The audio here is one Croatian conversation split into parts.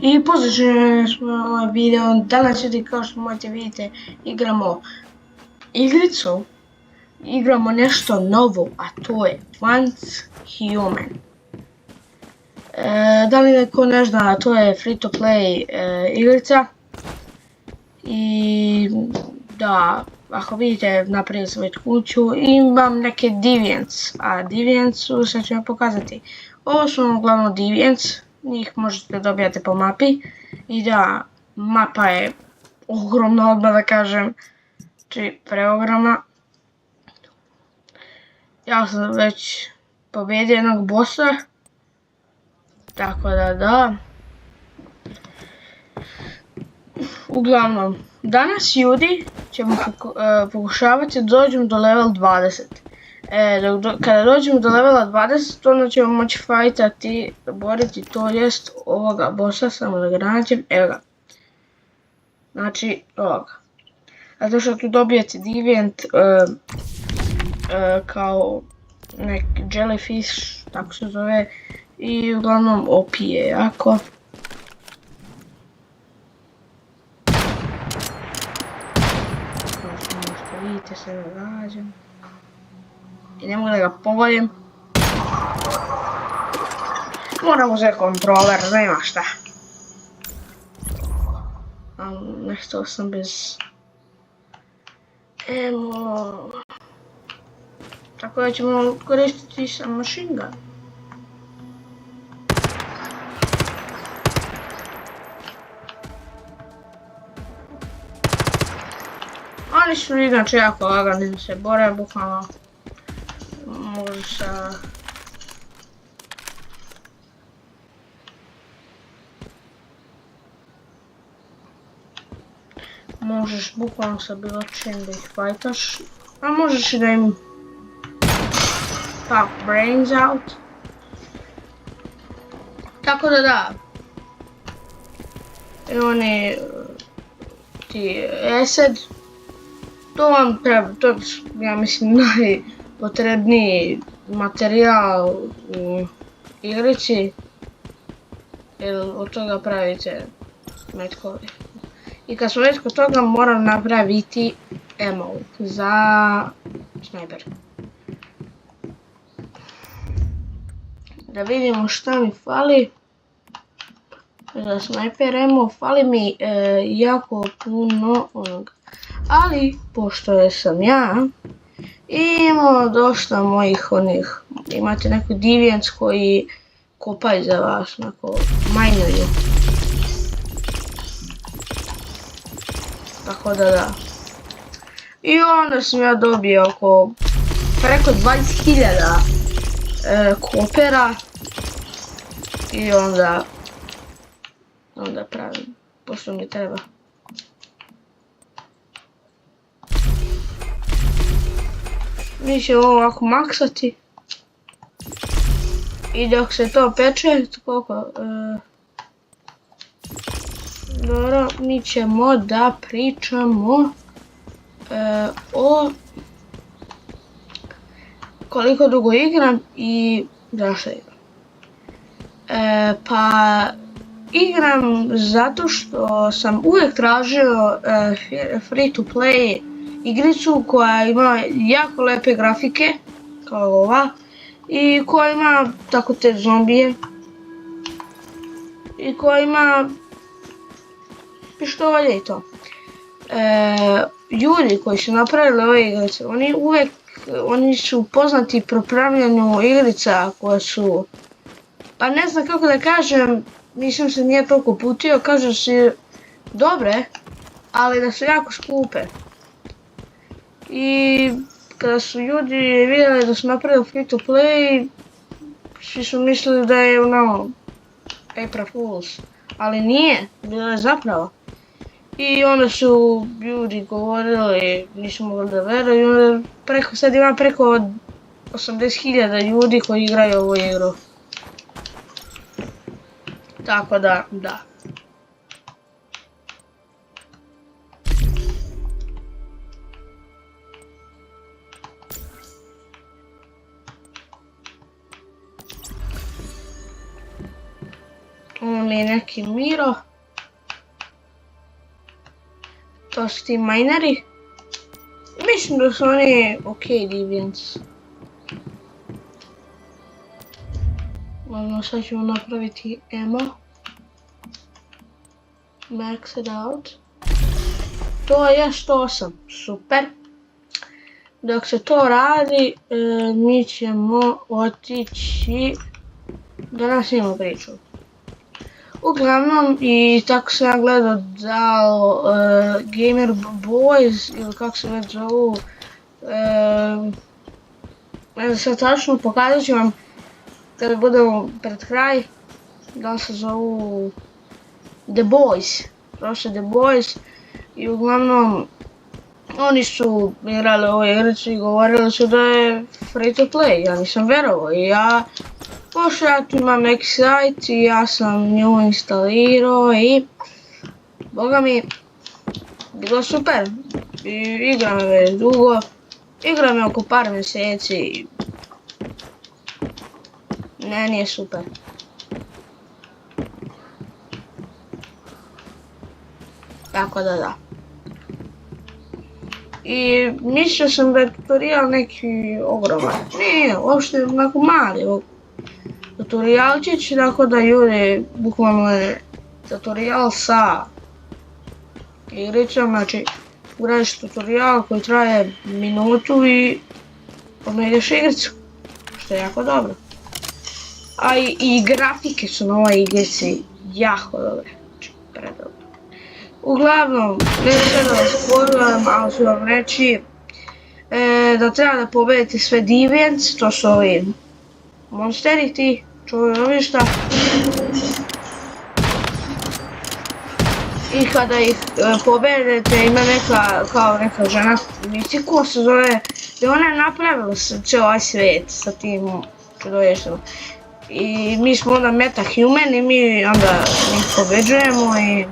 I pozdrav smo ovaj video. Danas ljudi, kao što možete vidjeti, igramo igricu. Igramo nešto novo, a to je Once Human. Da li neko ne zna, to je free to play igrica. I da, ako vidite, napravio sam već kuću i imam neke Deviants, a Deviantsu sad ću vam pokazati. Ovo su uglavnom Deviants, njih možete dobijati po mapi. I da, mapa je ogromna, odmah da kažem, znači preogromna. Ja sam već pobjedio jednog bossa, tako da. Uglavnom, danas ljudi ćemo pokušavati da dođemo do level 20. Kada dođemo do levela 20, onda ćemo moći fajtati, boriti, to jest ovoga bossa, samo da ga nađem, evo ga. Znači, ovoga. Zato što tu dobijete Deviant kao neki jellyfish, tako se zove, i uglavnom OP je jako. Vidite se da gađam i ne mogu da ga pogodim. Moram uzeti kontroler, nema šta. Nešto sam bez emo, tako da ćemo koristiti sam machine gun. Oni su inače jako lagani da se bore, bukvalno možeš sa... Možeš bukvalno sa bilo čim da ih fajtaš, a možeš i da im pop brains out. Tako da. I oni ti acid. To vam treba, to je, ja mislim, najpotrebniji materijal u igrici, jer od toga pravite metkovi. I kad smo već kod toga, moram napraviti ammo za sniper. Da vidimo šta mi fali. Za sniper ammo fali mi jako puno onoga. Ali, pošto sam ja imao dosta mojih onih, imate neko Deviants koji kopaju za vas, onako majnuju. Tako da. I onda sam ja dobio oko preko 20.000 kopera i onda pravim, pošto mi treba. Mi ćemo ovako maksati i dok se to peče, koliko, dobro, mi ćemo da pričamo o koliko dugo igram i zašto igram. Pa igram zato što sam uvijek tražio free to play igricu koja ima jako lepe grafike, kao ova, i koja ima tako te zombije, i koja ima pištolje i to. Ljudi koji su napravili ove igrice, oni su poznati po pravljanju igrica koje su, pa ne znam kako da kažem, nisam se nije toliko putio, kažu si dobre, ali da su jako skupe. I kada su ljudi vidjeli da su napravili free to play, svi su mislili da je ono April Fools, ali nije, bilo je zapravo. I onda su ljudi govorili, nisu mogli da veruju, i onda sad ima preko 80.000 ljudi koji igraju ovu igru. Tako da. mi neki Miro. To su ti mineri. Mislim da su oni ok Deviants. Možemo sad ćemo napraviti ammo. Max it out. To je 108, super. Dok se to radi, mi ćemo otići da nastavimo priču. Uglavnom, i tako sam ja gledao da Gamer Boys, ili kako se već zovu, ne znam sad tačno, pokazat ću vam kada budemo pred kraj, da se zovu The Boys, prošle The Boys, i uglavnom oni su igrali ove igrice i govorili su da je free to play, ja nisam verovao i pošto ja tu imam neki sajt i ja sam nju instalirao i boga mi, bilo super, igram je već dugo, igram je oko par mjeseci, ne, nije super. Tako da. I mislio sam da je tutorial neki ogroman, nije, uopšte onako mali tutorialčić, tako da ljudi, bukvalno je tutorial sa igricom, znači ugradiš tutorial koji traje minutu i odmah ideš igricu, što je jako dobro. A i grafike su na ovoj igrici jako dobre, znači predobre. Uglavnom, neću sad da vas spoilujem, ali ću vam reći da treba da pobedite sve Deviants, to su ovi monsteri ti, čujovišta. I kada ih pobedite ima neka žena Mythical se zove, i ona je napravila cijel ovaj svijet sa tim čudovištima. I mi smo onda metahuman i mi onda njih pobeđujemo i...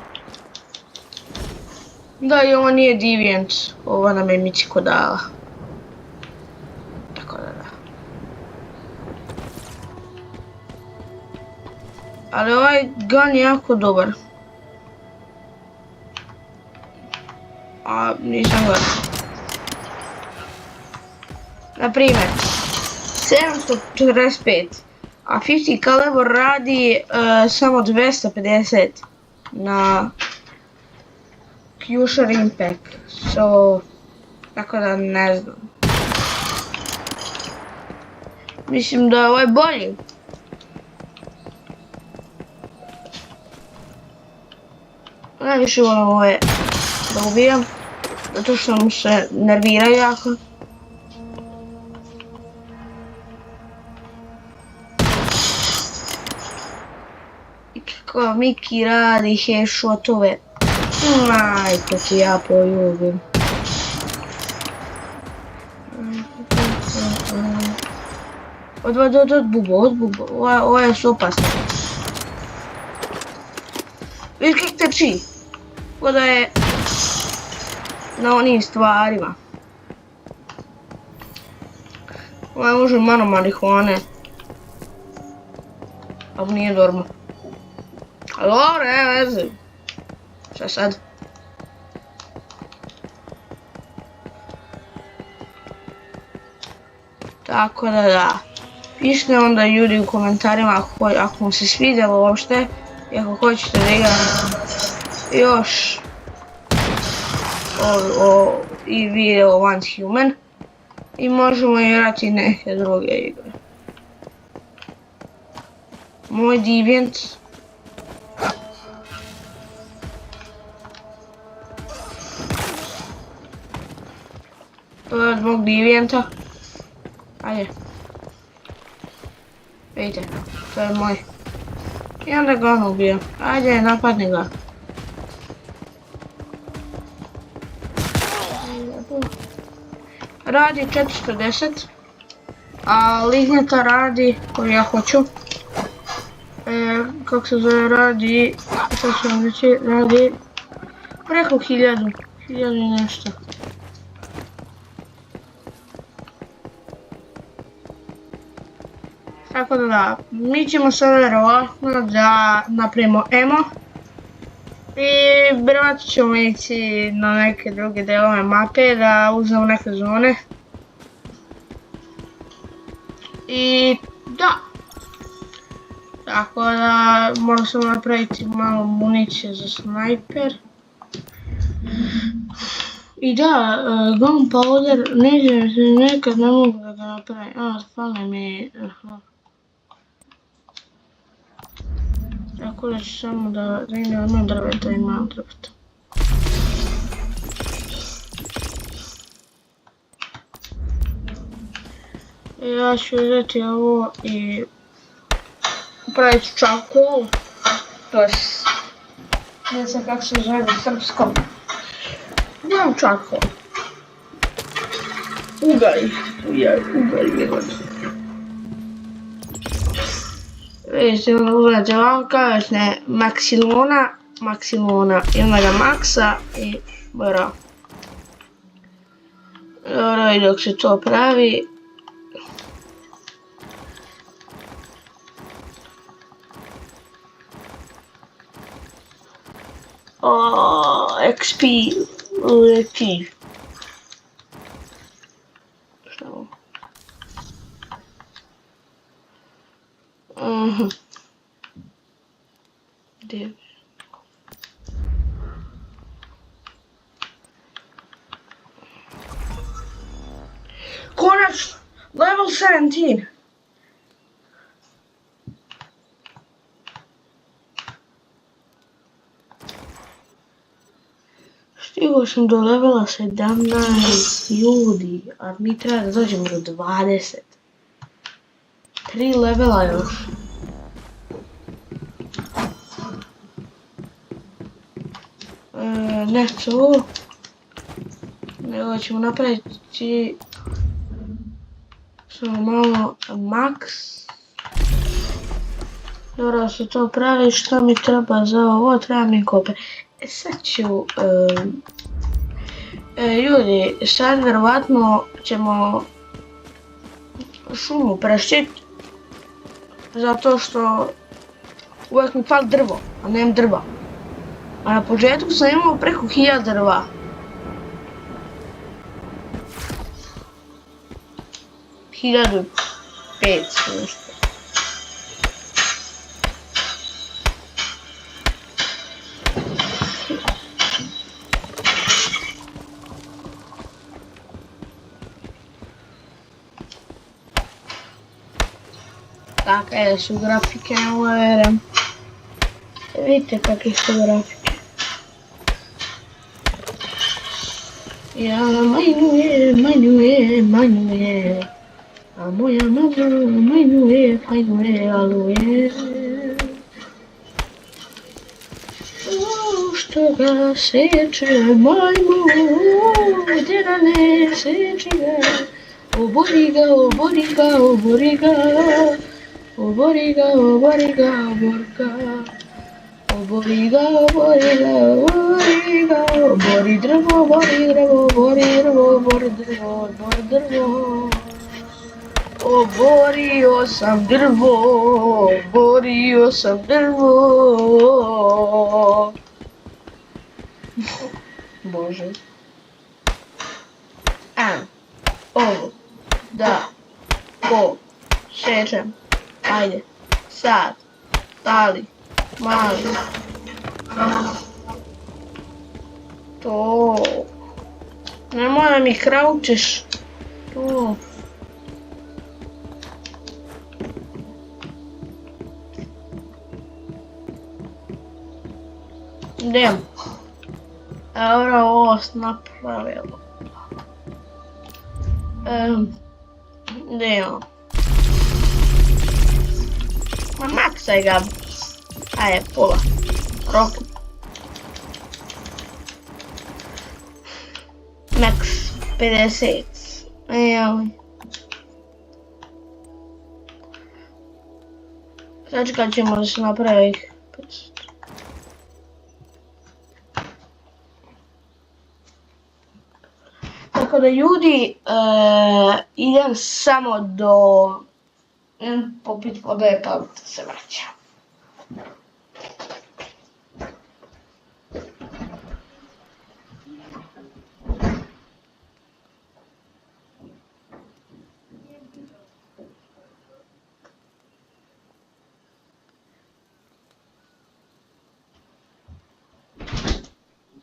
Da, i ovo nije Deviant, ovo nam je Mythical dala. Tako da. Ali ovaj gun je jako dobar. A nisam gledao. Naprimjer, 745, a 50 kaliber radi samo 250 na Crucial Impact, tako da ne znam. Mislim da je ovaj bolji. Najviše volim ove da ubijam, zato što mu se nerviraju jako. I kako Miki radi headshotove. Majko ti ja poljubim. Od bubo, ovo je su opasno. Viš kak trči, ko da je na onim stvarima. Ovo može malo marihuane. Ali nije normalno. Ali dobro, ne veze. Šta sad? Tako da. Pišite onda ljudi u komentarima ako vam se svidjelo uopšte i ako hoćete da igram još i video Once Human i možemo igrati neke druge igre. Moj Deviant. To je od mog Devianta. Ajde. Vidite, to je moj. I onda ga on ubija. Ajde, napadni ga. Radi 410. A lignjeta radi, koju ja hoću. Kako se zove, radi, što ću vam reći, radi preko 1000 i nešto. Tako da, mi ćemo sada vjerovatno da napravimo emo i vjerovatno ćemo ići na neke druge delove mape da uzmemo neke zone. I da, tako da moram samo napraviti malo municije za snajper. I da, gunpowder, nekad ne mogu da ga napravim, fale mi, tako da ću samo da imam drveta, imam drveta. Ja ću uzeti ovo i pravit ću čarcoal, to jest, ne znam kako se zove na srpskom. Imam čarcoal. Ugalj mi god. Vidite, onda uzmete vam kažete maksilona i onda ga maksa i bra. Dobro, i dok se to pravi. XP uleti. Šta ovo? Gdje? Konačno! Level 17! Stigao sam do levela 17 ljudi, a mi treba da dođemo do 20. 3 levela još. Nešto ovo. Nego ćemo napraviti samo malo max. Dobro se to pravi, što mi treba za ovo, treba mi koper. Sad ću, ljudi, sad vjerovatno ćemo šumu prešćiti, zato što uvijek mi fali drvo, a nemam drva. A na početku sam imao preko 1000 drva. Hiljadu 500 nešto. Kakve su grafike na ovoj. Vidite kakve su grafike. Ja manjuje, a moja mama manjuje, aluje. Što ga seče majmun, gdje da ne seče ga, obori ga, obori ga, obori ga. Obori ga, obori ga, obori ga, obori ga, obori ga, obori drvo, obori drvo, obori drvo, obori drvo, obori drvo. Oborio sam drvo, oborio sam drvo. Bože. Ovo, da, sečem. Ajde, sad, tali, mali. To. Nemoj da mi kraučeš. To. Idem. Evo ovo napravilo. Idemo. Ma maksaj ga. Ajde, pola. Roku. Max 50. Evo. Sačekat ćemo da se napravi 50. Tako da ljudi, idem samo do Popit vode pa se vraća.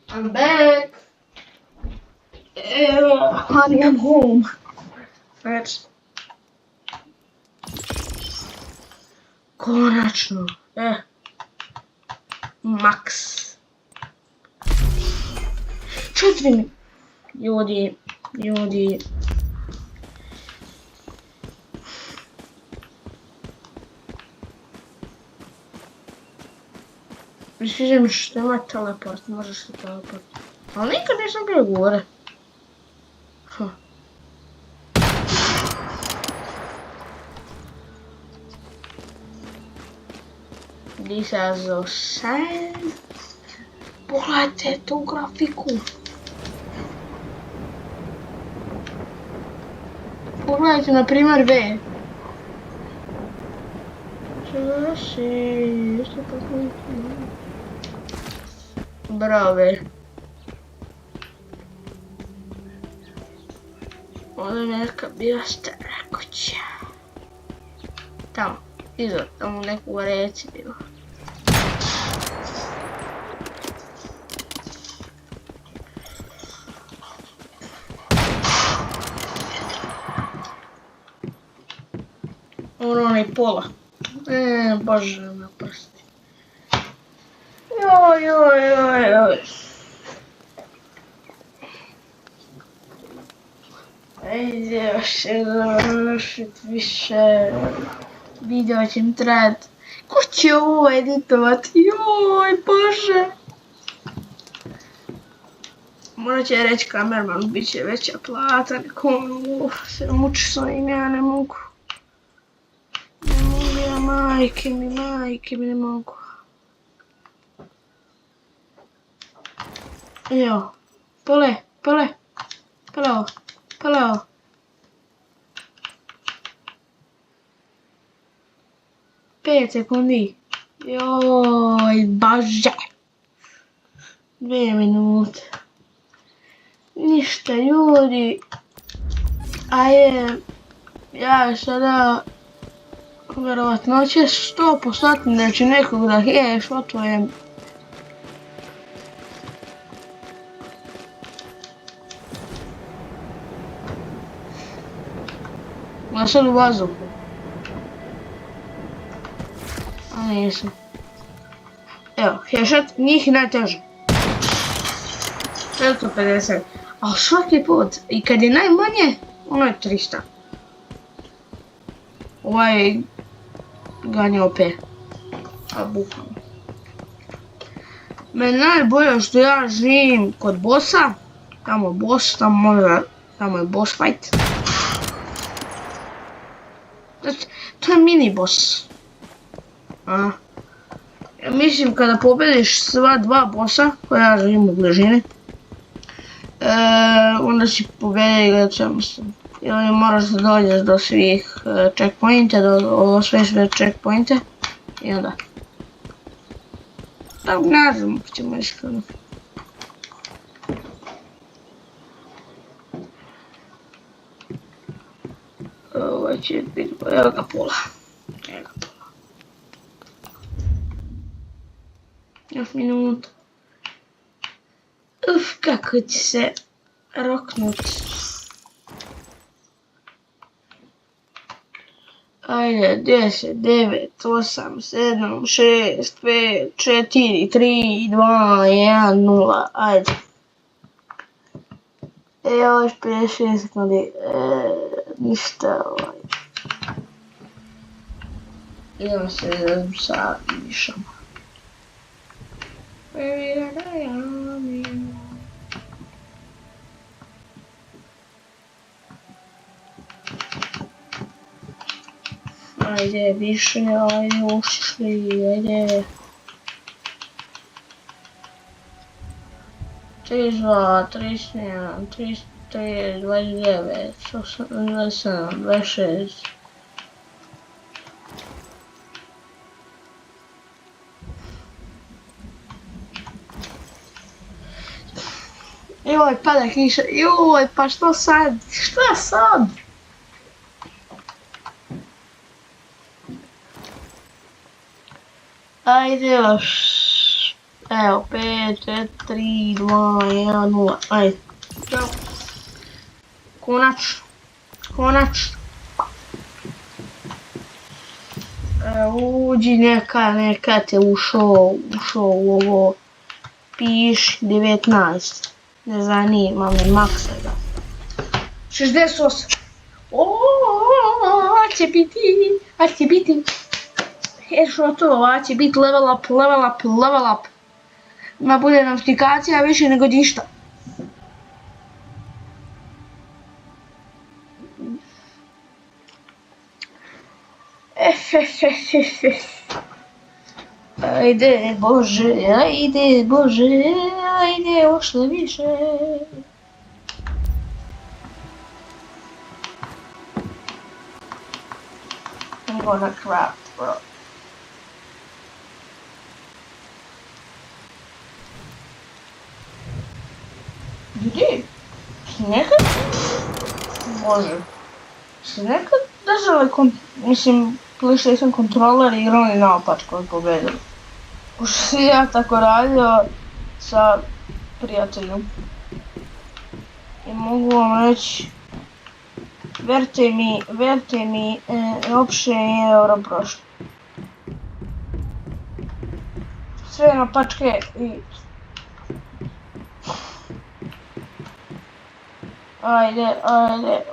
I'm back. Honey, I'm home. Već. Konačno. Max. 4 ljudi. Sviđa mi što ima teleport, možeš se teleport. Ali nikad nisam bio gore. This has a sign. Pogledajte tu grafiku. Pogledajte na primjer B. Čega si? Što pogledajte? Brave. Ovdje je neka bila stara kuća. Tamo, iza, tamo neku u reci bilo. Onaj pola. Bože me oprosti. Joj. Ajde još će završit više. Video će mi trajat. Ko će ovo editovat? Joj, Bože. Morat će reći kamerman, bit će veća plata. Neko se muči s ovim, ja ne mogu. Majke mi ne mogu. Evo, pole ovo. 5 sekundi. Joj, Bože. 2 minute. Ništa, ljudi. Ajde, ja sada vjerovatno će 100% da će nekog da šotujem. Ma sad u vazduhu. A nisam. Evo, headshot, njih je najteže. 450. Ali svaki put, i kad je najmanje, ono je 300. Ovaj ganja OP. A bukvalno. Meni najbolje što ja živim kod bossa. Tamo boss, tamo je boss fight. To je mini boss. Ja mislim kada pobediš sva 2 bossa koja ja živim u bližini, onda si pobedio igrat samostalno. Ili moraš da dođeš do svih checkpointa, do sve checkpointe i onda. Tako ne znam ako ćemo iskreno. Ovo će biti, evo ga pola. Još minut. Kako će se roknut. Ajde, 10, 9, 8, 7, 6, 5, 4, 3, 2, 1, 0, ajde. Još 56 sekundi, ništa ovaj. Idemo se sa višom. Ajde, više, ajde, ušli, ajde. 32, 31, 33, 29, 27, 26. Joj, pada kiša, joj, pa što sad? Šta sad? Ajde još. Evo, 5, 4, 3, 2, 1, 0. Ajde. Ćao. Konačno. Konačno. Uđi neka te ušao u ovo. Piši 19. Ne zanima me, maksa ga. 68. Će biti. Što to, će biti level up. Ima bude notifikacija više nego ništa. Ajde Bože, ošle više. I'm gonna craft, bro. Gdje? Si nekad? Bože. Si nekad držali PlayStation kontroler i igrali naopačko od pobedili? Pošto si ja tako radio sa prijateljom. I mogu vam reći, verte mi, uopšte nije dobro prošlo. Sve naopačke i...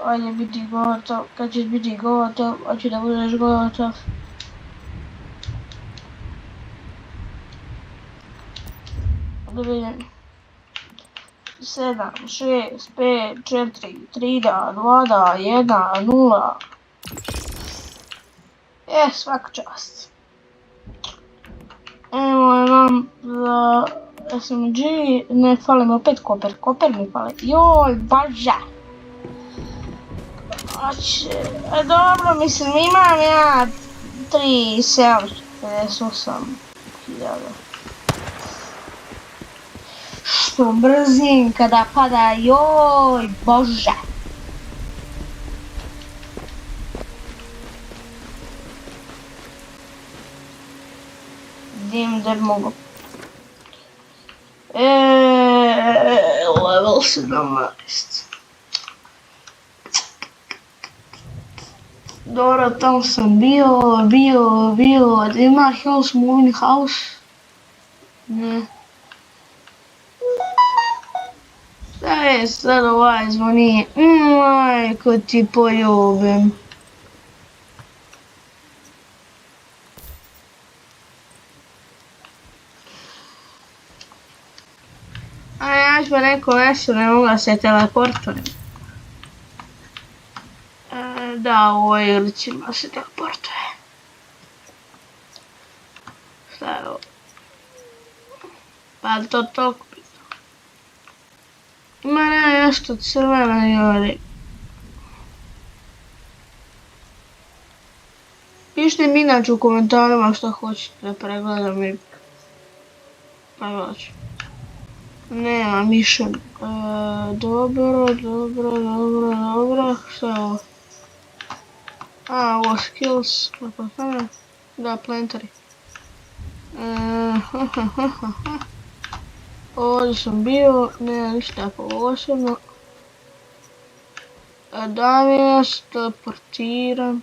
Ajde biti gotov, kad ćeš biti gotov, hoću da budeš gotov. Da vidim. 7, 6, 5, 4, 3 da, 2 da, 1, 0. Svaka čast. Evo vam za SMG, ne fali mi opet koper mi fali. Joj, Bože. Dobro, mislim, imam ja 3.758 hiljada. Što brzim kada pada, joj, Bože. Dim da mogu. Level 17. Dobro, tamo sam bio, ima Hills Moving House? Ne. Šta je sad ovaj zvoni? Majko ti poljubim. Ja ću neko nešto, ne mogu da se teleportujem. Da, u ovoj igrićima se teleportuje. Šta je ovo? Pa je to toliko bitno. Ima nešto crveno jori. Pišite mi inače u komentarima što hoćete da pregledam i pregledat ću. Nema mišem. Dobro. Šta je ovo? Ovo skills. Da, planteri. Ovdje sam bio, nema ništa posebno. Da mi ja se teleportiram.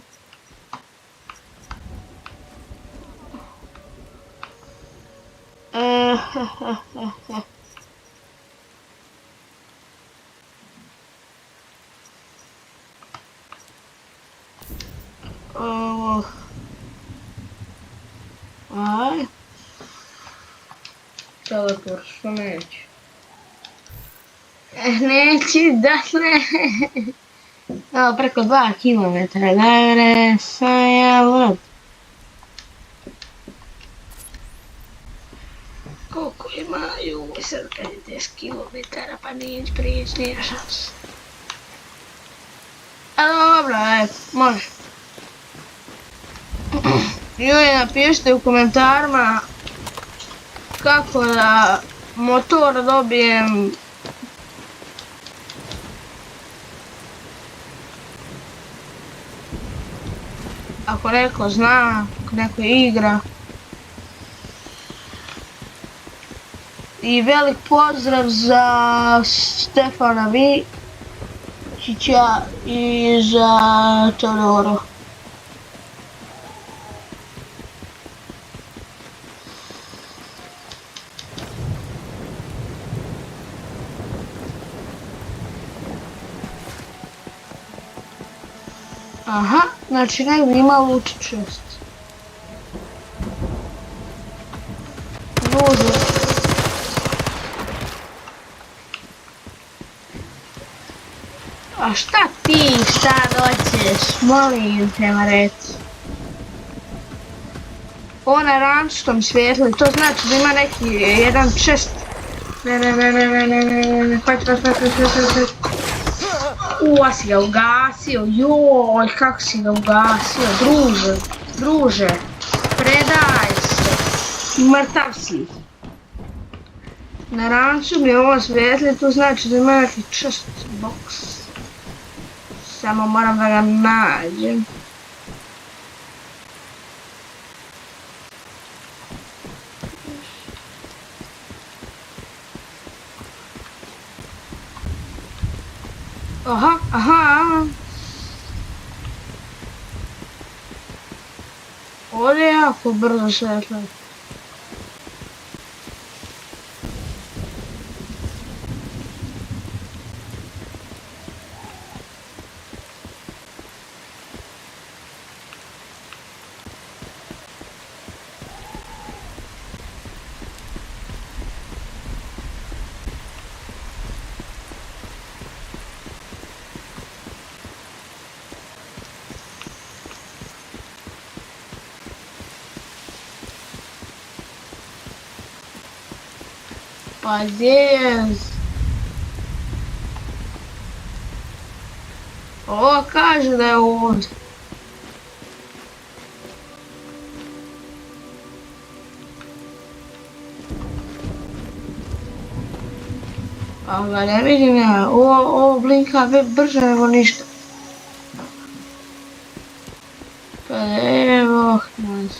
Ovo. Aj. Teleport, što neću. Neću, dakle. Evo, preko 2 km, dajre, sajavod. Koliko imaju, sad kad je 10 km, pa neću prijeći, nije šans. Dobro, može. Ljudi, napišite u komentarima kako da motor dobijem ako neko zna, ako neko igra. I velik pozdrav za Stefana Vičića i za Teodoru. Aha, znači negdje ima loot chest. Može. A šta ti sad hoćeš, molim te reci. Ovo na rančtom svjetlu, to znači da ima neki jedan chest. Ne, pač. A si ga ugasio, joj, kako si ga ugasio, druže, predaj se, mrtav si. Na ranču mi ovo svjetli, to znači da ima neki chest box. Samo moram da ga nađem. Aha. Ovdje je jako brzo svjetlo. Pa gdje? Ovo kaže da je ovdje. Ali ga ne vidim ja, ovo blinka brže nego ništa. Pa evo nas.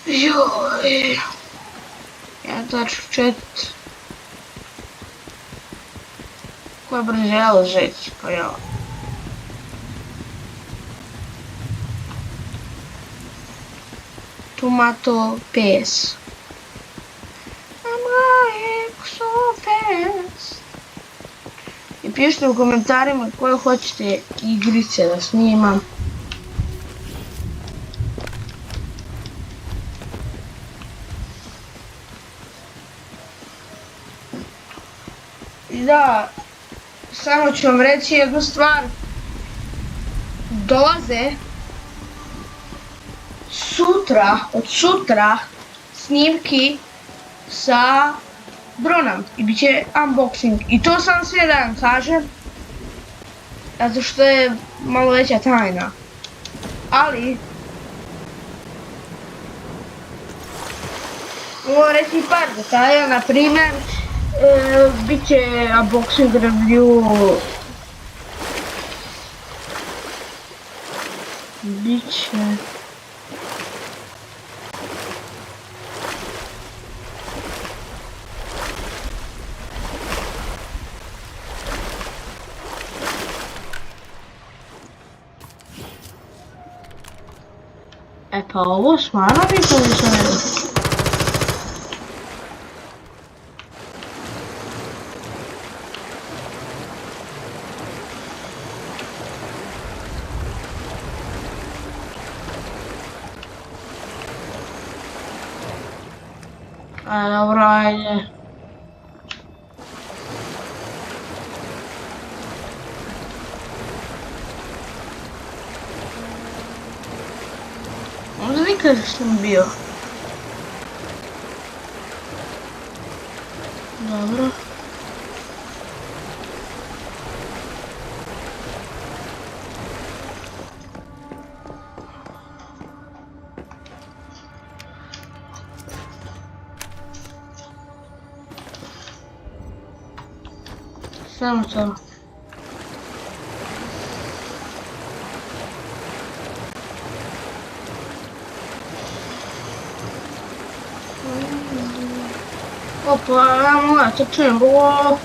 Joj, 1.4. Ko je brzelo žeć, pa ja. Tomato paste. I'm going so fast. I pišite u komentarima koje hoćete igrice da snimam. Da, samo ću vam reći jednu stvar. Dolaze od sutra snimki sa dronom i bit će unboxing. I to sam sve da vam kažem, zato što je malo veća tajna. Ali mogu reći par detalja, na primjer, bit će unboxing review, bit će pa ovo stvarno bi to više. Dobro, ajde. nikad sam bio. Dobro. Samo to. Opa, ja moja trčim, o.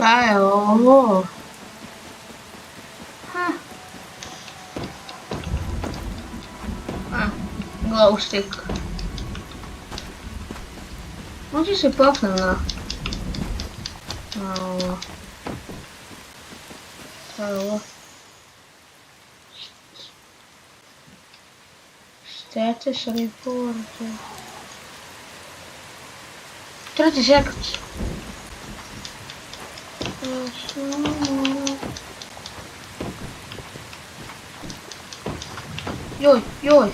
Šta je ovo? Glow stick. Može se popnem na ovo. Šta je ovo? Štete sa reporte. 30 sekund. Joj, joj.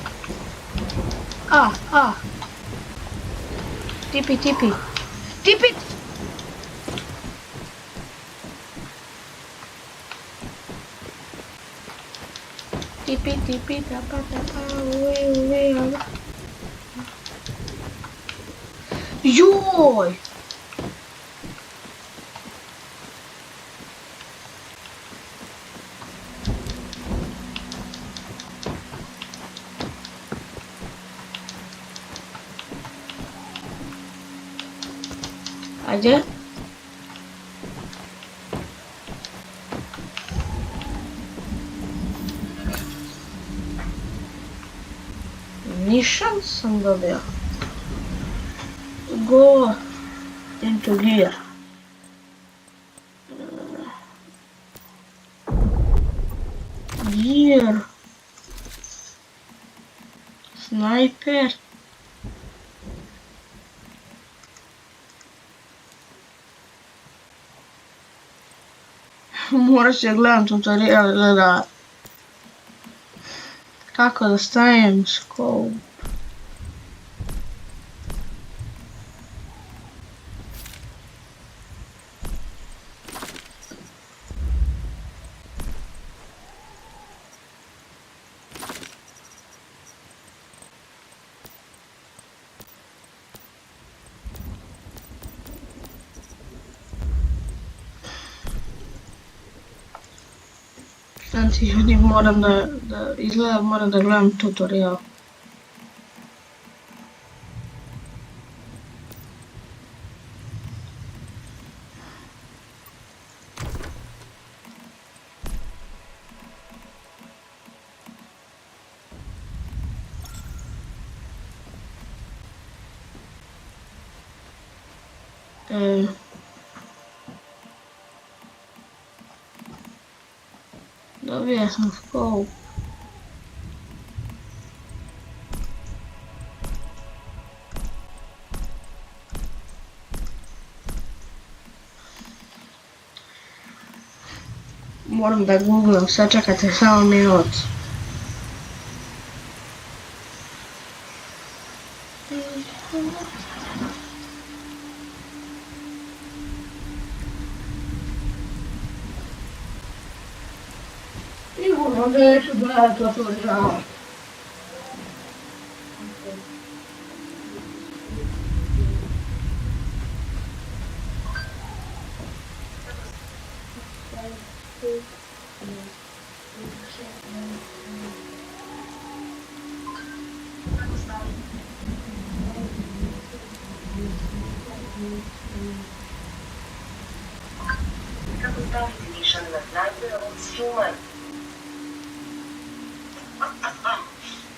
Tipi. Tipi! Tipi, tapa, uj. Joj! Ajde. Nišan sam dobio. Go into gear. Gear. Sniper. Morat ću gledam tutorial gleda kako da stavim scope. Znači, ljudi, moram moram da gledam tutorial. Dobio sam scope. Moram da googlam, sad čekajte samo minut. Sigurno neću gledati tutorial. Kako staviti nišan na znajde od streamer?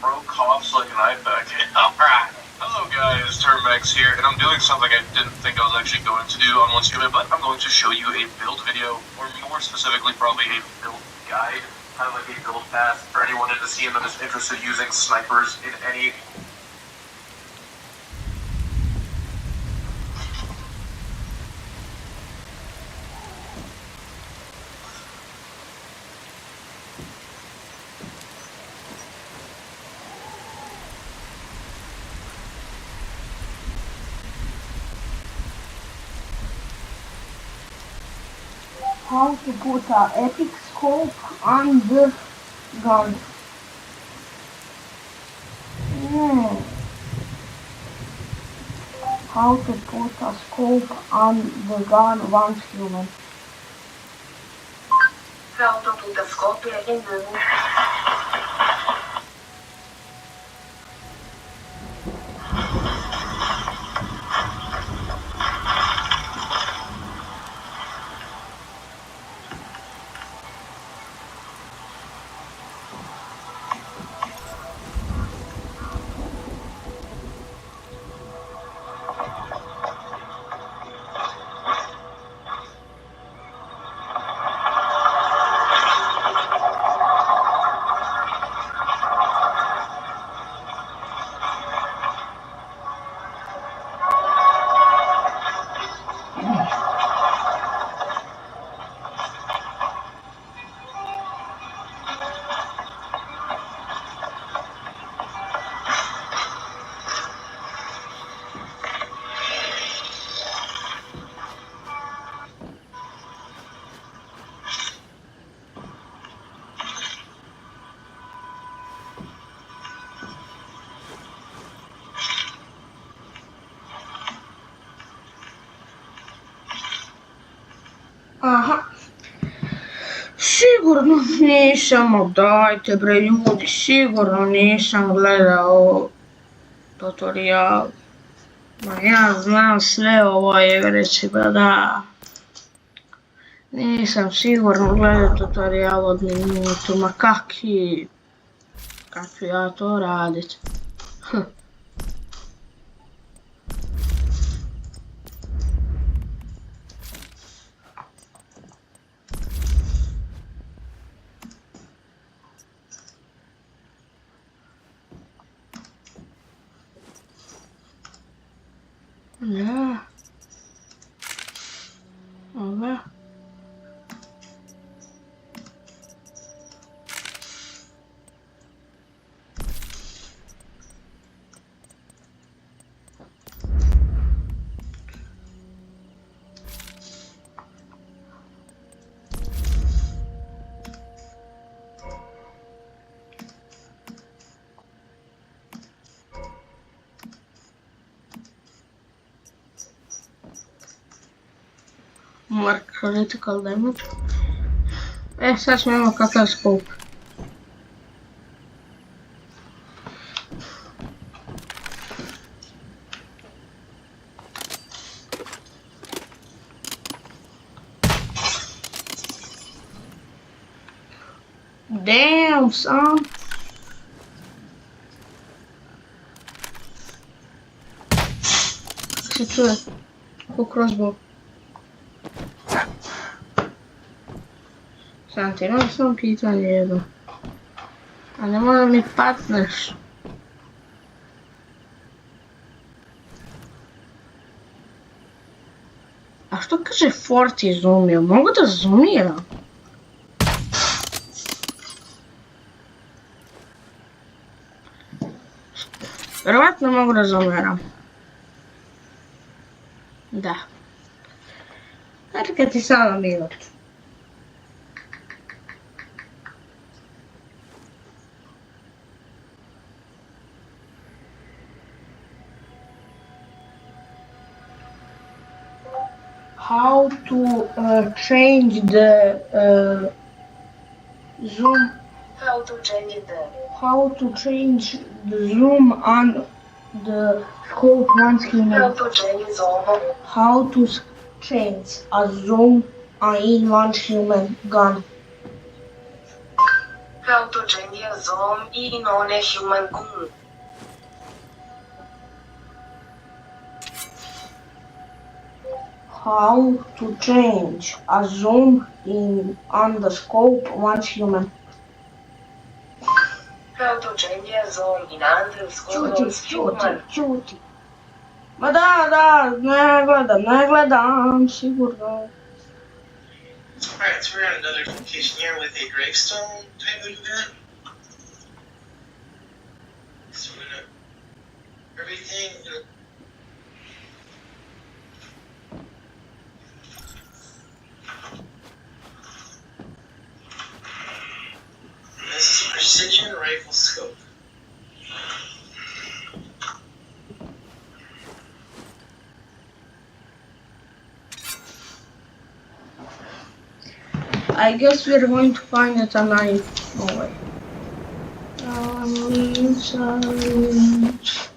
Bro coughs like an iPad. Alright. Hello guys, Termex here, and I'm doing something I didn't think I was actually going to do on Once Human, but I'm going to show you a build video, or more specifically probably a build guide, kind of like a build path for anyone in the scene that is interested in using snipers in any. How to put a epic scope on the gun. How to put a scope on the gun Once Human. How to put a scope in the... Aha. Sigurno nisam, dajte bre ljudi, sigurno nisam gledao tutorial. Ma ja znam sve ovo je recimo da. Nisam sigurno gledao tutorial od minutu, ma kak ću ja to radit? Da. Ove. Mark critical damage. Sad smo imamo kakav scope. Damn son. Se čuje ko crossbow. Sam ti imam samo pitanje jedno. A ne možda mi patneš. A što kaže Forti zoomio? Mogu da zoomiram? Vjerovatno mogu da zoomiram. Da. Znači kad ti samo minut. How to change the zoom? How to change the... How to change the zoom on The scope wants human. How to change zoom. How to change a zoom in one human gun. How to change a zoom in on a human gun. How to change a zoom in on the scope once human. How to change a zoom in underscore human. Čuti. Ma da, ne gledam, sigurno. Alright, so we're at another location here with a gravestone type of event. So we're gonna everything. This is precision rifle scope. I guess we're going to find it a knife. No way. Silence.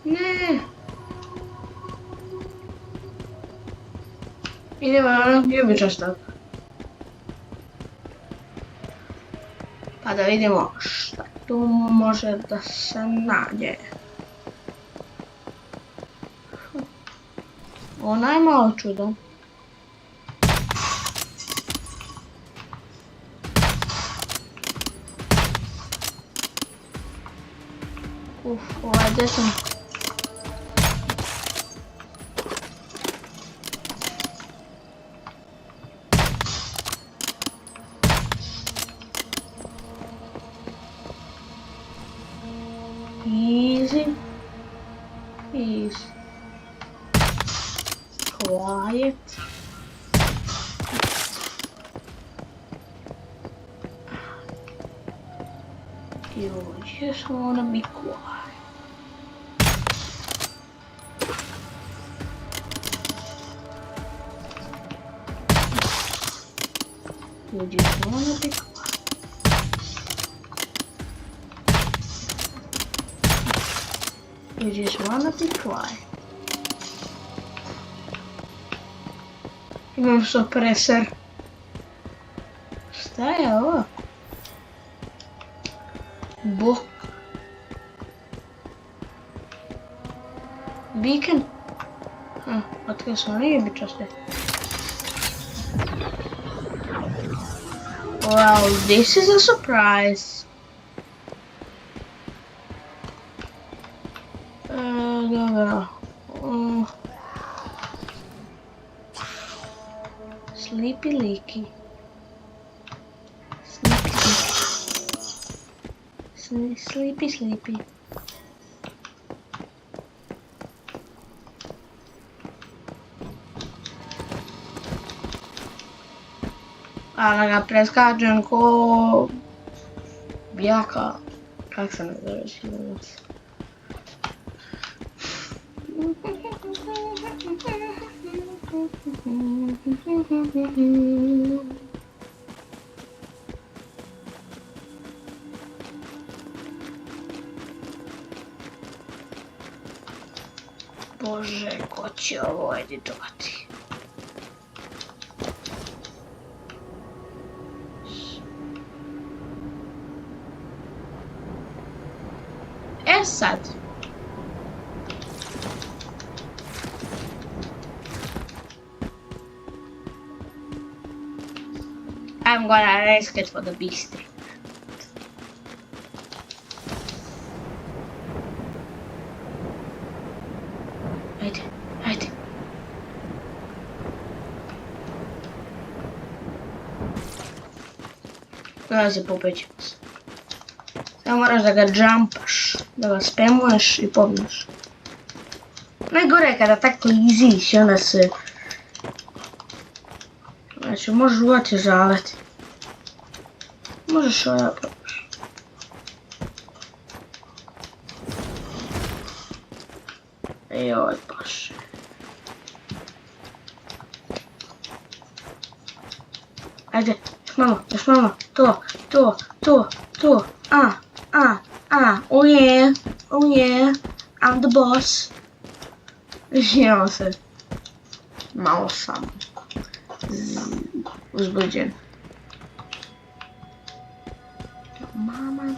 Ne. Idemo na ljubičastav. Pa da vidimo šta tu može da se nađe. Ona je malo čudan. Ovaj gdje sam? Easy. Quiet. You just wanna be quiet. You just wanna be quiet. You just wanna be quiet. Imam supresor. Šta je ovo? Bok. Beacon. Otkada su oni ljubičaste? Well, this is a surprise. Dobro. Sleepy Leaky. Sleepy. A ga preskačem ko bjaka. Kak se ne zove sinovac? Bože, ko će ovo editovati? Sad. I'm gonna risk it for the beast. Wait. Gazi, popećemo se. Samo moraš da ga jumpaš, da ga spamuješ i pobješ. Najgore je kada tako iziš i onda se... Znači, možeš uvati žaleti. Možeš ovaj probaš. Joj, bože. Ajde, još malo, to, oh yeah, I'm the boss. Evo se, malo sam uzbuđen. Mama.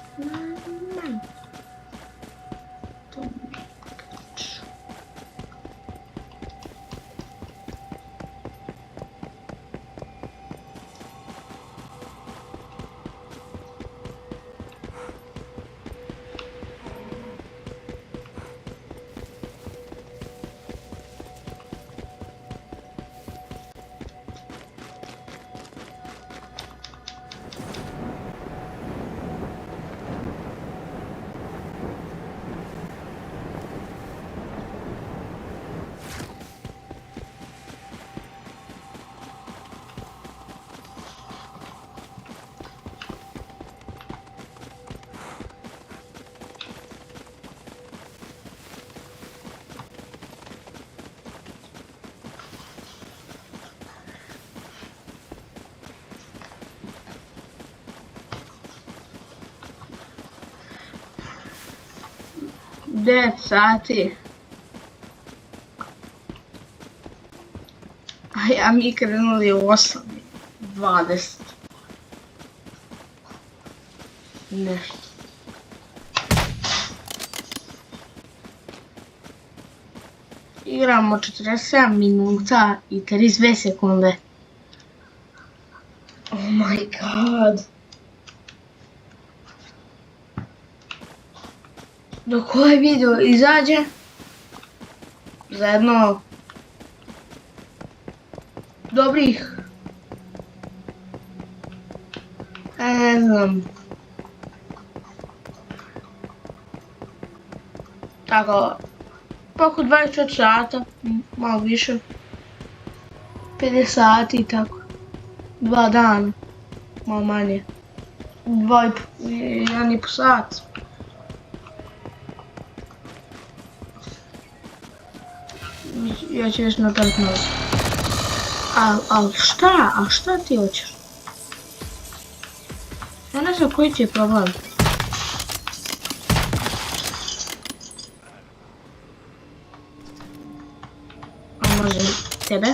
Devet sati. A mi krenuli u 8:20. Nešto. Igramo 47 minuta i 32 sekunde. Oh my god. Dok ovaj video izađe, za jedno dobrih, ne znam, tako, oko 24 sata, malo više, 50 sati i tako, 2 dana, malo manje, 1,5 sat. Ja ću još napraviti novo. A šta ti hoćeš? Ja ne znam koji ti je problem. A može tebe?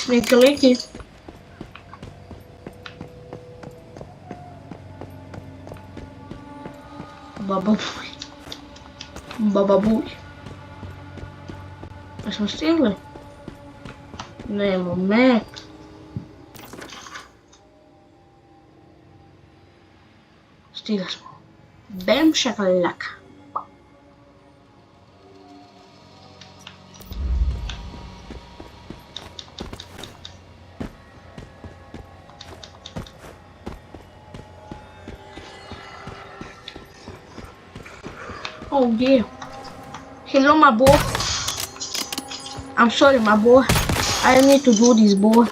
Sneaky leaky. Baba buj. Jesmo stigli? Nemo map. Stigli smo. Bam shakalaka. Oh yeah. Hello my boy. I'm sorry my boy. I need to do this boy.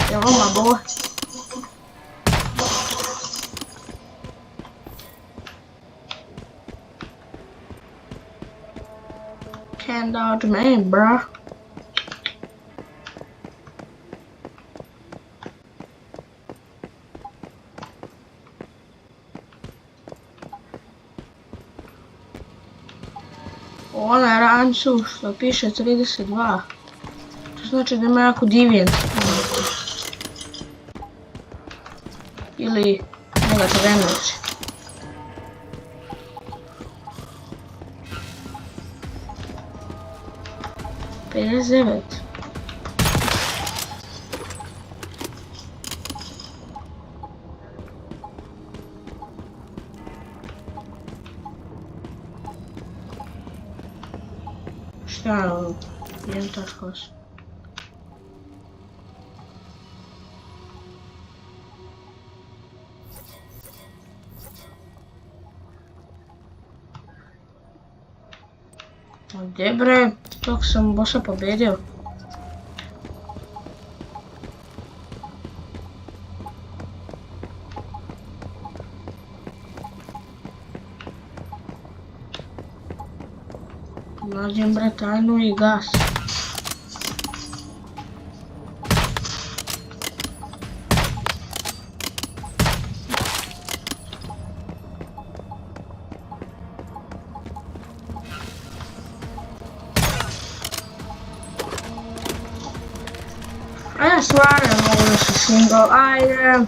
Hello my boy. Can't dodge man, bruh. Ovo na rancu što piše 32. To znači da ima jako divljen. Ili negativ energy. 59. Šta je ovo? 1.8. Gdje bre? Dok sam bossa pobjedio. Nađem bre tajnu i gas. A ja stvarno mogu da se single, ajde.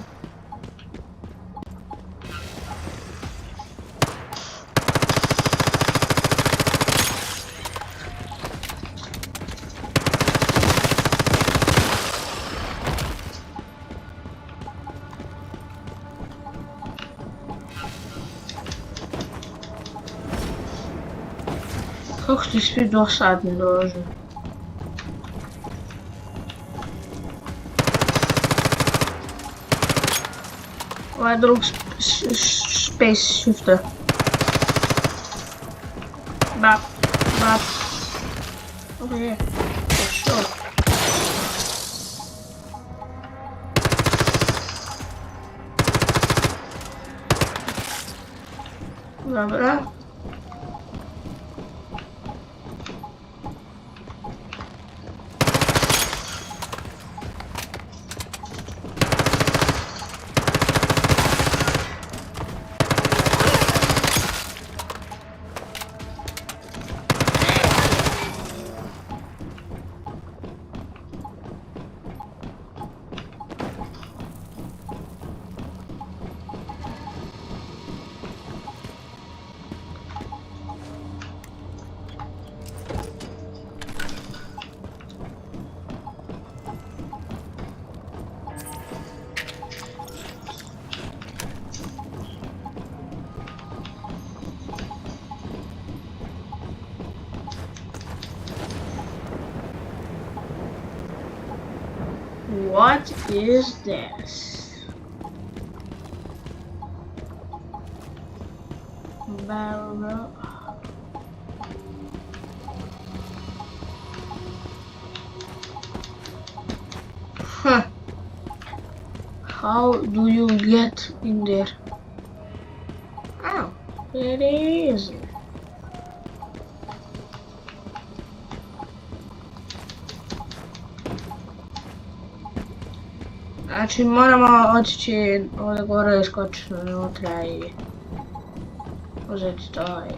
Kako ti svi dosadni dođu? Ovaj drug space shifter. Bap, bap. Okay, for sure. Dobra. What is this? Barrel. Huh. How do you get in there? Oh, very easy. Znači moramo otići ovdje gore i skočiti unutra i uzeti to i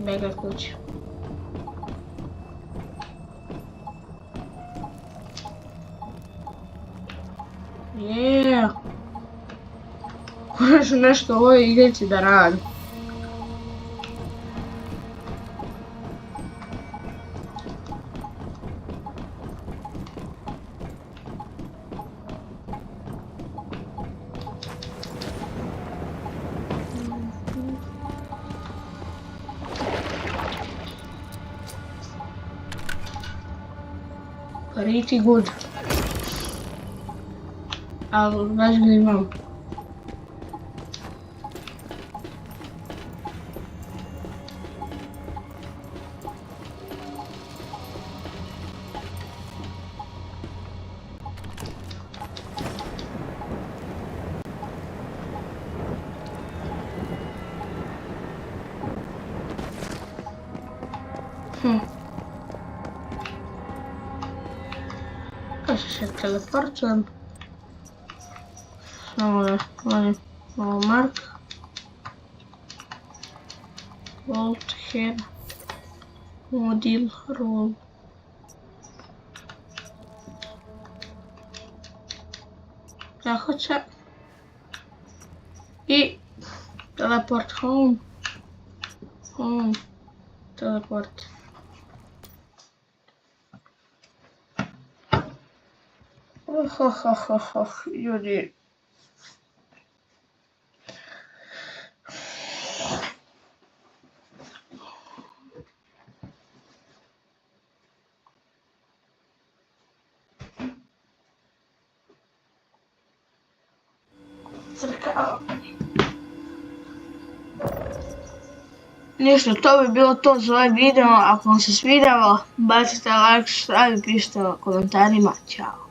begat kući. Yeah. Konačno nešto u ovoj igrici da radi. Pretty good. Ali znaš gdje imam? Kako se teleportujem? Samo da valim ovo mark. Volt here. Model roll. Tako će. I teleport home. Home. Teleport. Ljudi. Crkava. Ništa, to bi bilo to za ovaj video. Ako vam se svidjelo, bacite like, subscribe, pišite u komentarima. Ćao.